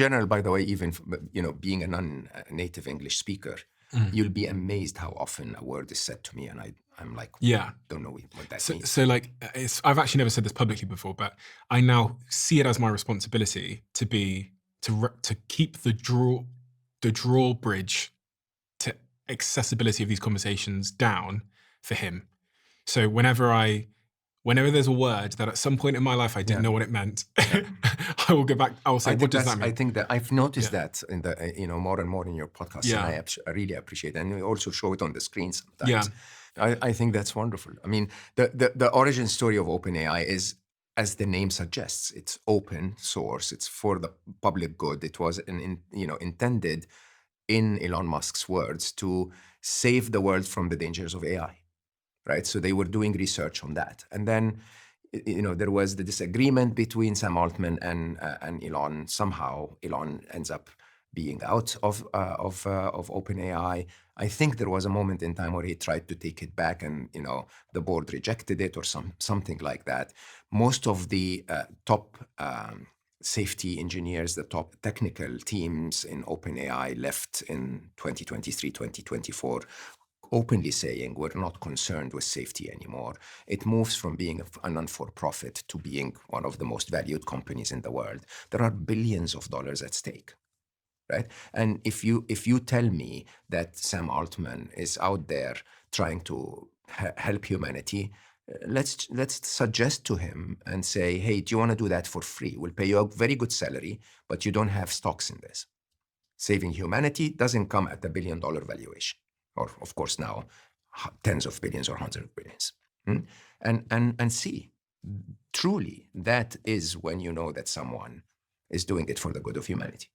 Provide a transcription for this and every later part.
general, by the way, even, being a non-native English speaker, you'll be amazed how often a word is said to me, and I'm like, Yeah. don't know what that So, means. so like, I've actually never said this publicly before, but I now see it as my responsibility to keep the drawbridge to accessibility of these conversations down for him. So whenever there's a word that at some point in my life I didn't Yeah. know what it meant, I will go back. I will say, what does that I mean? think that I've noticed Yeah. that in the, more and more in your podcasts, and Yeah. I really appreciate it. And you also show it on the screen Yeah. sometimes. I think that's wonderful. I mean, the origin story of OpenAI is, as the name suggests, it's open source. It's for the public good. It was intended, in Elon Musk's words, to save the world from the dangers of AI. Right? So they were doing research on that. And then, there was the disagreement between Sam Altman and Elon. Somehow Elon ends up being out of OpenAI. I think there was a moment in time where he tried to take it back, and the board rejected it, or something like that. Most of the top safety engineers, the top technical teams in OpenAI left in 2023, 2024, openly saying we're not concerned with safety anymore. It moves from being a non-for-profit to being one of the most valued companies in the world. There are billions of dollars at stake, right? And if you tell me that Sam Altman is out there trying to help humanity, let's suggest to him and say, hey, do you want to do that for free? We'll pay you a very good salary, but you don't have stocks in this. Saving humanity doesn't come at $1 billion valuation, or of course now tens of billions or hundreds of billions. And see, truly, that is when you know that someone is doing it for the good of humanity.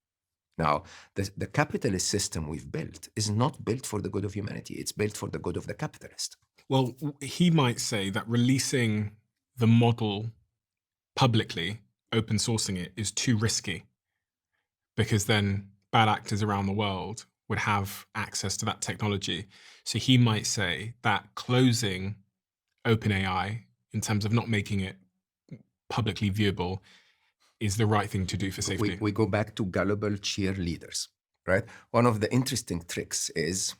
Now, the capitalist system we've built is not built for the good of humanity. It's built for the good of the capitalist. Well, he might say that releasing the model publicly, open sourcing it, is too risky, because then bad actors around the world would have access to that technology. So he might say that closing OpenAI, in terms of not making it publicly viewable, is the right thing to do for safety. We go back to gullible cheerleaders, right? One of the interesting tricks is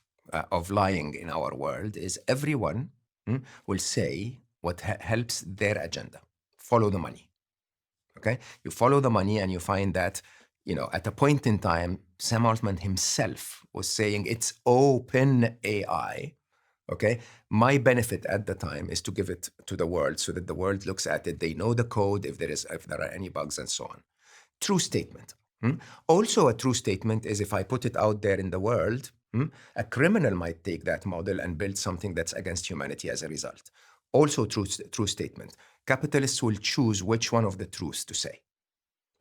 of lying in our world is everyone will say what helps their agenda. Follow the money. Okay, you follow the money, and you find that at a point in time, Sam Altman himself was saying it's open AI. Okay, my benefit at the time is to give it to the world so that the world looks at it. They know the code, if there are any bugs, and so on. True statement. Also, a true statement is if I put it out there in the world, a criminal might take that model and build something that's against humanity as a result. Also, true statement. Capitalists will choose which one of the truths to say,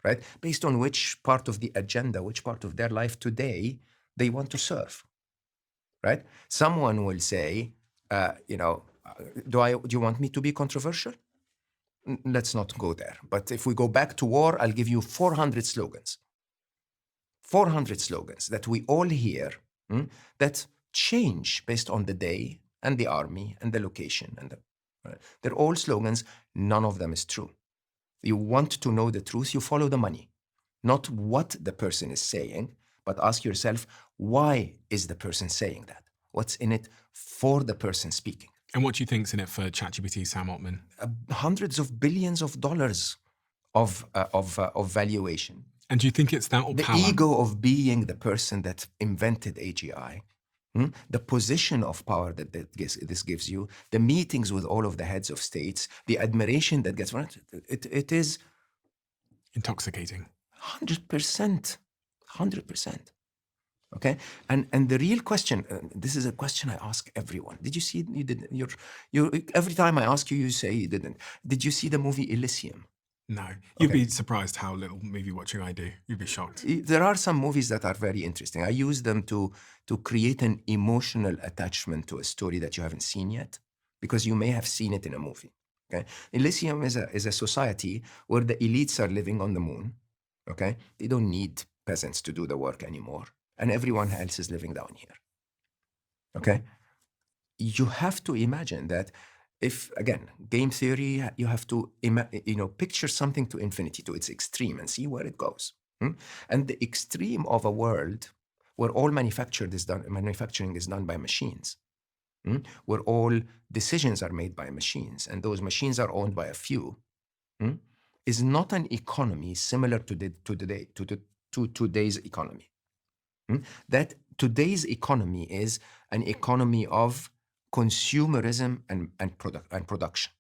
right? Based on which part of the agenda, which part of their life today they want to serve, right? Someone will say, do you want me to be controversial? Let's not go there. But if we go back to war, I'll give you 400 slogans. 400 slogans that we all hear that change based on the day and the army and the location. They're all slogans. None of them is true. You want to know the truth, you follow the money. Not what the person is saying, but ask yourself, why is the person saying that? What's in it for the person speaking? And what do you think's in it for ChatGPT, Sam Altman? Hundreds of billions of dollars of valuation. And do you think it's that or the power? ego of being the person that invented AGI, the position of power that this gives you, the meetings with all of the heads of states, the admiration that gets run, it is intoxicating. 100%. 100%. Okay, and the real question, this is a question I ask everyone. Did you see? You didn't. Every time I ask you, you say you didn't. Did you see the movie Elysium? No, you'd be surprised how little movie watching I do. You'd be shocked. There are some movies that are very interesting. I use them to create an emotional attachment to a story that you haven't seen yet, because you may have seen it in a movie. Okay, Elysium is a society where the elites are living on the moon. Okay, they don't need peasants to do the work anymore, and everyone else is living down here. Okay, you have to imagine that. If, again, game theory, you have to picture something to infinity, to its extreme, and see where it goes. mm? And the extreme of a world where all manufacturing is done by machines, where all decisions are made by machines, and those machines are owned by a few, is not an economy similar to today's economy. That today's economy is an economy of consumerism and production.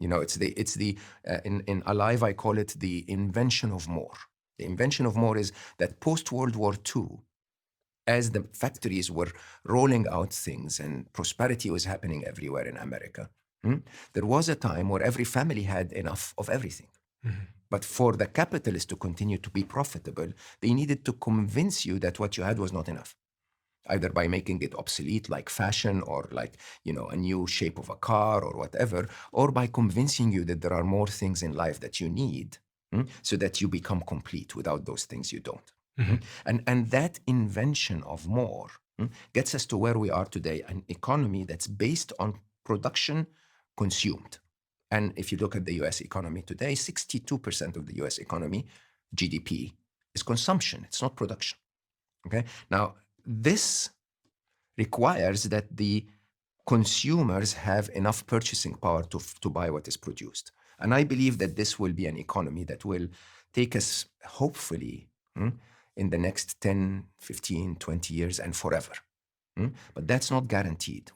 In Alive, I call it the invention of more. The invention of more is that post World War II, as the factories were rolling out things and prosperity was happening everywhere in America, there was a time where every family had enough of everything. But for the capitalists to continue to be profitable, they needed to convince you that what you had was not enough, either by making it obsolete like fashion, or like, a new shape of a car or whatever, or by convincing you that there are more things in life that you need, so that you become complete. Without those things, you don't. And that invention of more gets us to where we are today, an economy that's based on production consumed. And if you look at the US economy today, 62% of the US economy, GDP, is consumption. It's not production. Okay? Now, this requires that the consumers have enough purchasing power to buy what is produced. And I believe that this will be an economy that will take us, hopefully, in the next 10, 15, 20 years and forever. But that's not guaranteed.